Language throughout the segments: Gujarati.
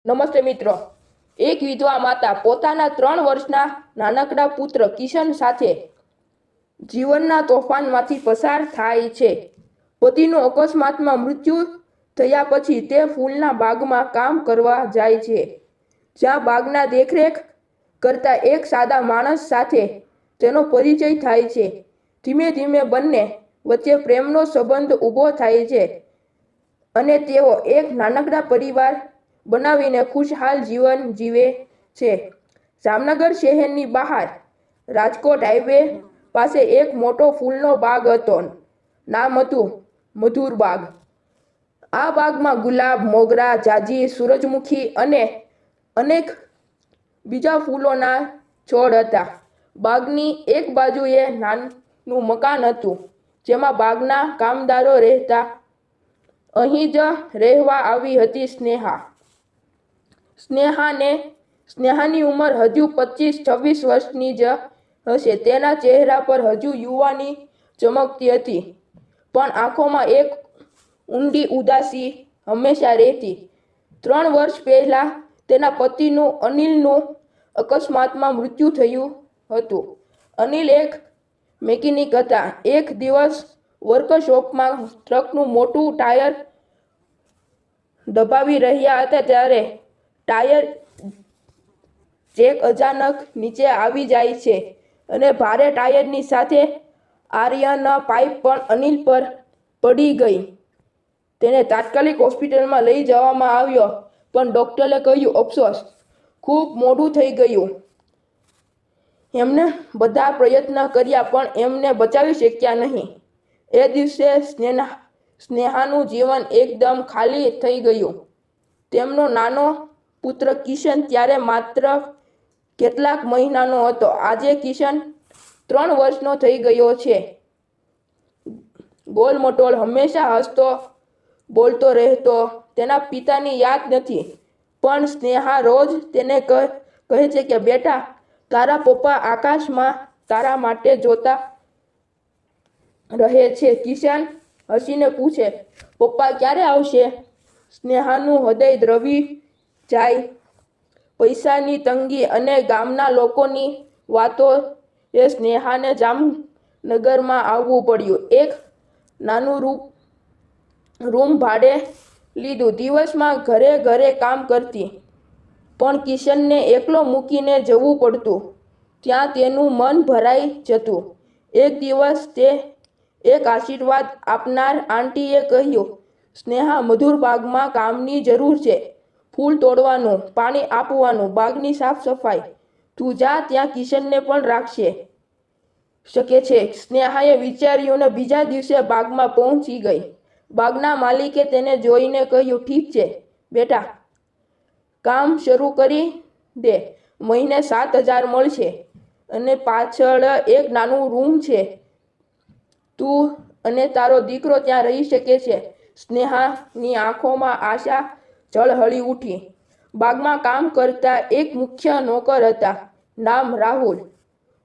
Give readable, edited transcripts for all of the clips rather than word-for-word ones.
નમસ્તે મિત્રો। એક વિધવા માતા પોતાના 3 વર્ષના નાનકડા પુત્ર કિશન સાથે જીવનના તોફાનમાંથી પસાર થાય છે। પતિનું અકસ્માતમાં મૃત્યુ થયા પછી તે ફૂલના બાગમાં કામ કરવા જાય છે, જ્યાં બાગના દેખરેખ કરતા એક સાદા માણસ સાથે તેનો પરિચય થાય છે। ધીમે ધીમે બંને વચ્ચે પ્રેમનો સંબંધ ઊભો થાય છે અને તેઓ એક નાનકડા પરિવાર બનાવીને ખુશહાલ જીવન જીવે છે। જામનગર શહેરની બહાર રાજકોટ હાઈવે પાસે એક મોટો ફૂલનો બાગ હતો। નામ હતું મધુર બાગ। આ બાગમાં ગુલાબ, મોગરા, જાજી, સૂરજમુખી અને અનેક બીજા ફૂલોના છોડ હતા। બાગની એક બાજુએ નાનું મકાન હતું, જેમાં બાગના કામદારો રહેતા। અહીં જ રહેવા આવી હતી સ્નેહા। સ્નેહાની ઉંમર હજુ 25-26 વર્ષની જ હશે। તેના ચહેરા પર હજુ યુવાની ચમકતી હતી, પણ આંખોમાં એક ઊંડી ઉદાસી હંમેશા રહેતી। 3 વર્ષ પહેલા તેના પતિનું અનિલનું અકસ્માતમાં મૃત્યુ થયું હતું। અનિલ એક મેકેનિક હતા। એક દિવસ વર્કશોપમાં ટ્રકનું મોટું ટાયર દબાવી રહ્યા હતા ત્યારે ટાયર જેક અચાનક નીચે આવી જાય છે અને ભારે ટાયરની સાથે આયર્ન પાઇપ પણ અનિલ પર પડી ગઈ। તેને તાત્કાલિક હોસ્પિટલમાં લઈ જવામાં આવ્યો, પણ ડોક્ટરે કહ્યું, અફસોસ, ખૂબ મોડું થઈ ગયું। એમને બધા પ્રયત્ન કર્યા પણ એમને બચાવી શક્યા નહીં। એ દિવસે સ્નેહાનું જીવન એકદમ ખાલી થઈ ગયું। તેમનો નાનો પુત્ર કિશન ત્યારે માત્ર કેટલાક મહિનાનો હતો। આજે કિશન 3 વર્ષનો થઈ ગયો છે। ગોલમટોલ, હંમેશા હસતો બોલતો રહેતો। તેના પિતાની યાદ નથી, પણ સ્નેહા રોજ તેને કહે છે કે બેટા, તારા પપ્પા આકાશમાં તારા માટે જોતા રહે છે। કિશન હસીને પૂછે, પપ્પા ક્યારે આવશે? સ્નેહાનું હૃદય દ્રવી જાય। પૈસાની તંગી અને ગામના લોકોની વાતો એ સ્નેહાને જામનગરમાં આવવું પડ્યું। એક નાનું રૂમ ભાડે લીધું। દિવસમાં ઘરે કામ કરતી, પણ કિશનને એકલો મૂકીને જવું પડતું। ત્યાં તેનું મન ભરાઈ જતું। એક દિવસ તે એક આશીર્વાદ આપનાર આંટીએ કહ્યું, સ્નેહા, મધુર બાગમાં કામની જરૂર છે। ફૂલ તોડવાનું, પાણી આપવાનું, બાગની સાફ સફાઈ। તું જા, ત્યાં કિશનને પણ રાખી શકે છે। સ્નેહાએ વિચાર્યું ને બીજા દિવસે બાગમાં પહોંચી ગઈ। બાગના માલિકે તેને જોઈને કહ્યું, ઠીક છે બેટા, કામ શરૂ કરી દે। મહિને 7,000 મળશે અને પાછળ એક નાનું રૂમ છે। તું અને તારો દીકરો ત્યાં રહી શકે છે। સ્નેહાની આંખોમાં આશા ઝળહળી ઉઠી। બાગમાં કામ કરતા એક મુખ્ય નોકર હતા। નામ રાહુલ,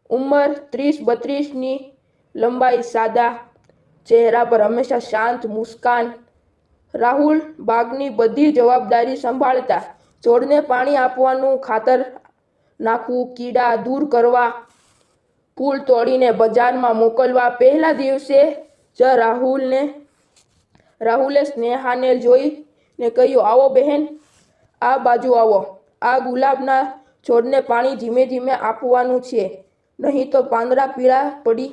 ઉંમર 30-32ની, લંબાઈ, સાદા, ચહેરા પર હંમેશા શાંત મુસ્કાન। રાહુલ બાગની બધી જવાબદારી સંભાળતા। છોડને પાણી આપવાનું, ખાતર નાખવું, કીડા દૂર કરવા, ફૂલ તોડીને બજારમાં મોકલવા। પહેલા દિવસે જ રાહુલે સ્નેહાને જોઈને કહ્યું, આવો બહેન, આ બાજુ આવો। આ ગુલાબના છોડને પાણી ધીમે ધીમે આપવાનું છે, નહીં તો પાંદડા પીળા પડી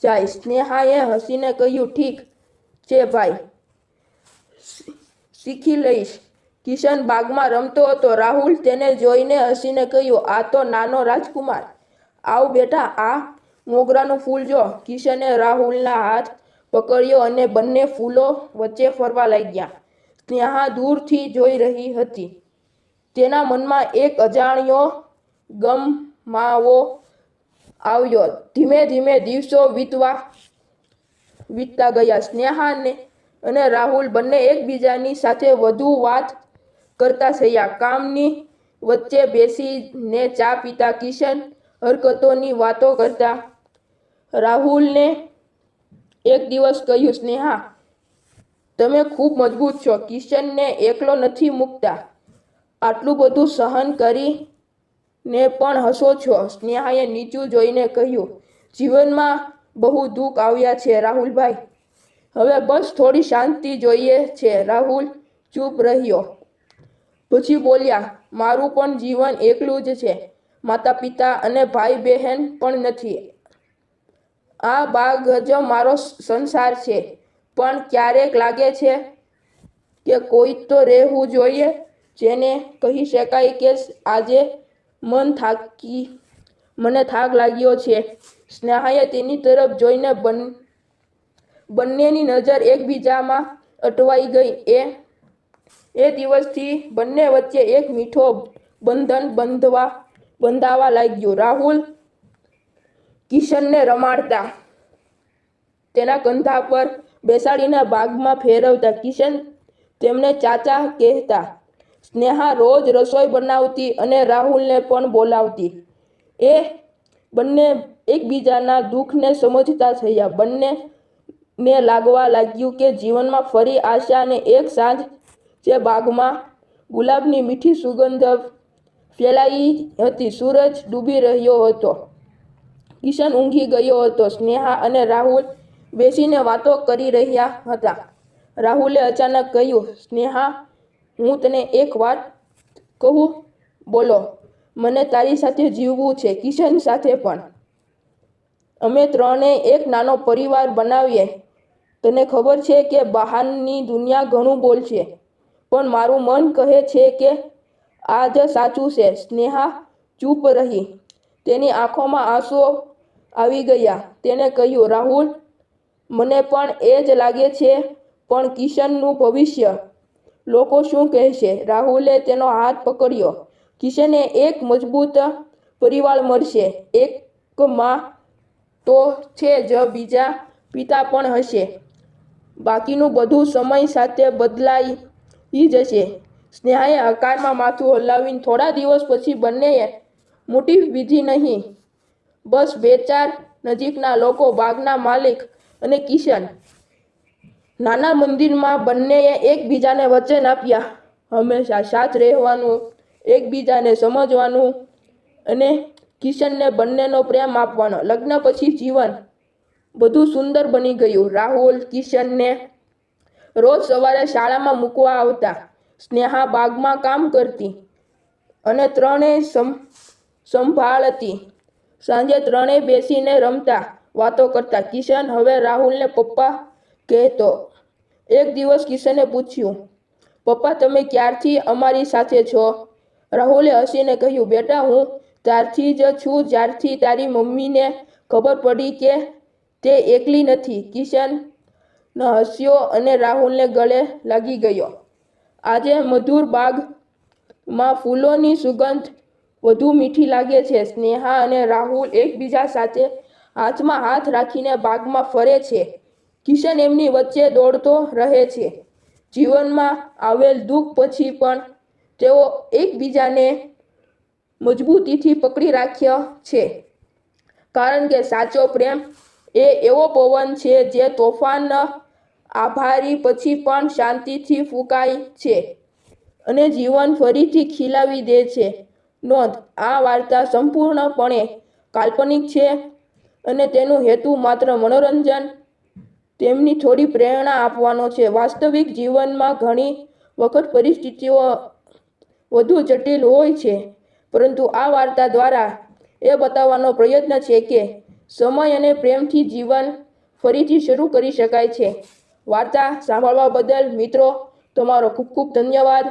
જાય। સ્નેહાએ હસીને કહ્યું, ઠીક છે ભાઈ, શીખી લઈશ। કિશન બાગમાં રમતો હતો। રાહુલ તેને જોઈને હસીને કહ્યું, આ તો નાનો રાજકુમાર, આવ બેટા, આ મોગરાનું ફૂલ જો। કિશને રાહુલના હાથ પકડ્યો અને બંને ફૂલો વચ્ચે ફરવા લાગ્યા। સ્નેહા દૂરથી જોઈ રહી હતી। તેના મનમાં એક અજાણ્યો ગમમાવો આવ્યો। ધીમે ધીમે દિવસો વીતતા ગયા। સ્નેહા અને રાહુલ બંને એકબીજાની સાથે વધુ વાત કરતા થયા। કામની વચ્ચે બેસીને ચા પીતા, કિશન હરકતોની વાતો કરતા। રાહુલે એક દિવસ કહ્યું, સ્નેહા, તમે ખૂબ મજબૂત છો, કિશનને એકલો નથી મૂકતા। આટલું બધું સહન કરીને પણ હસો છો? સ્નેહાએ નીચું જોઈને કહ્યું, જીવનમાં બહુ દુઃખ આવ્યા છે રાહુલભાઈ. હવે બસ થોડી શાંતિ જોઈએ છે. રાહુલ ચૂપ રહ્યો. પછી બોલ્યા, મારું પણ જીવન એકલું જ છે. માતા પિતા અને ભાઈ બહેન પણ નથી. આ બાગ જ મારો સંસાર છે. પણ ક્યારેક લાગે છે કે કોઈ તો રહેવું જોઈએ જેને કહી શકાય કે આજે મને થાક લાગ્યો છે. સ્નેહાએ તેની તરફ જોઈને બંનેની નજર એકબીજામાં અટવાઈ ગઈ. એ દિવસથી બંને વચ્ચે એક મીઠો બંધન બંધાવા લાગ્યું. રાહુલ કિશનને રમાડતા, તેના કંધા પર બેસાડીને બાગમાં ફેરવતા. કિશન તેમને ચાચા કહેતા. સ્નેહા રોજ રસોઈ બનાવતી અને રાહુલને પણ બોલાવતી. એ બંને એકબીજાના દુઃખને સમજતા થયા. બંનેને લાગવા લાગ્યું કે જીવનમાં ફરી આશા. અને એક સાંજ જે બાગમાં ગુલાબની મીઠી સુગંધ ફેલાઈ હતી. સૂરજ ડૂબી રહ્યો હતો. કિશન ઊંઘી ગયો હતો. સ્નેહા અને રાહુલ બેસીને વાતો કરી રહ્યા હતા. રાહુલે અચાનક કહ્યું, સ્નેહા, હું તને એક વાત કહું? બોલો. મને તારી સાથે જીવવું છે. કિશન સાથે પણ. અમે ત્રણેય એક નાનો પરિવાર બનાવીએ. તને ખબર છે કે બહારની દુનિયા ઘણું બોલશે, પણ મારું મન કહે છે કે આ જ સાચું છે. સ્નેહા ચૂપ રહી. તેની આંખોમાં આંસુ આવી ગયા. તેણે કહ્યું, રાહુલ, મને પણ એ જ લાગે છે. પણ કિશનનું ભવિષ્ય? લોકો શું કહેશે? રાહુલે તેનો હાથ પકડ્યો. કિશનને એક મજબૂત પરિવાર મળશે. એક માં તો છે જ, બીજા પિતા પણ હશે. બાકીનું બધું સમય સાથે બદલાઈ જશે. સ્નેહાએ હકારમાં માથું હલાવ્યું. થોડા દિવસ પછી બંનેએ મોટી વિધિ નહીં, બસ 2-4 નજીકના લોકો, બાગના માલિક અને કિશન. નાના મંદિરમાં બંનેએ એકબીજાને વચન આપ્યા, હંમેશા સાથ રહેવાનું, એકબીજાને સમજવાનું અને કિશનને બંનેનો પ્રેમ આપવાનો. લગ્ન પછી જીવન બધું સુંદર બની ગયું. રાહુલ કિશનને રોજ સવારે શાળામાં મૂકવા આવતા. સ્નેહા બાગમાં કામ કરતી અને ત્રણેય સંભાળતી. સાંજે ત્રણેય બેસીને રમતા, વાતો કરતા. કિશન હવે રાહુલને પપ્પા કહેતો. એક દિવસ કિશને પૂછ્યું, પપ્પા, તમે ક્યારથી અમારી સાથે છો? રાહુલે હસીને કહ્યું, બેટા, હું ત્યારથી જ છું જ્યારથી તારી મમ્મીને ખબર પડી કે તે એકલી નથી. કિશન હસ્યો અને રાહુલને ગળે લાગી ગયો. આજે મધુર બાગમાં ફૂલોની સુગંધ વધુ મીઠી લાગે છે. સ્નેહા અને રાહુલ એકબીજા સાથે હાથમાં હાથ રાખીને બાગમાં ફરે છે. કિશન એમની વચ્ચે દોડતો રહે છે. જીવનમાં આવેલ દુઃખ પછી પણ તેઓ એકબીજાને મજબૂતીથી પકડી રાખ્યા છે. કારણ કે સાચો પ્રેમ એ એવો પવન છે જે તોફાન આભારી પછી પણ શાંતિથી ફૂંકાય છે અને જીવન ફરીથી ખીલાવી દે છે. નોંધ: આ વાર્તા સંપૂર્ણપણે કાલ્પનિક છે અને તેનો હેતુ માત્ર મનોરંજન તેમની થોડી પ્રેરણા આપવાનો છે. વાસ્તવિક જીવનમાં ઘણી વખત પરિસ્થિતિઓ વધુ જટિલ હોય છે, પરંતુ આ વાર્તા દ્વારા એ બતાવવાનો પ્રયત્ન છે કે સમય અને પ્રેમથી જીવન ફરીથી શરૂ કરી શકાય છે. વાર્તા સાંભળવા બદલ મિત્રો તમારો ખૂબ ખૂબ ધન્યવાદ.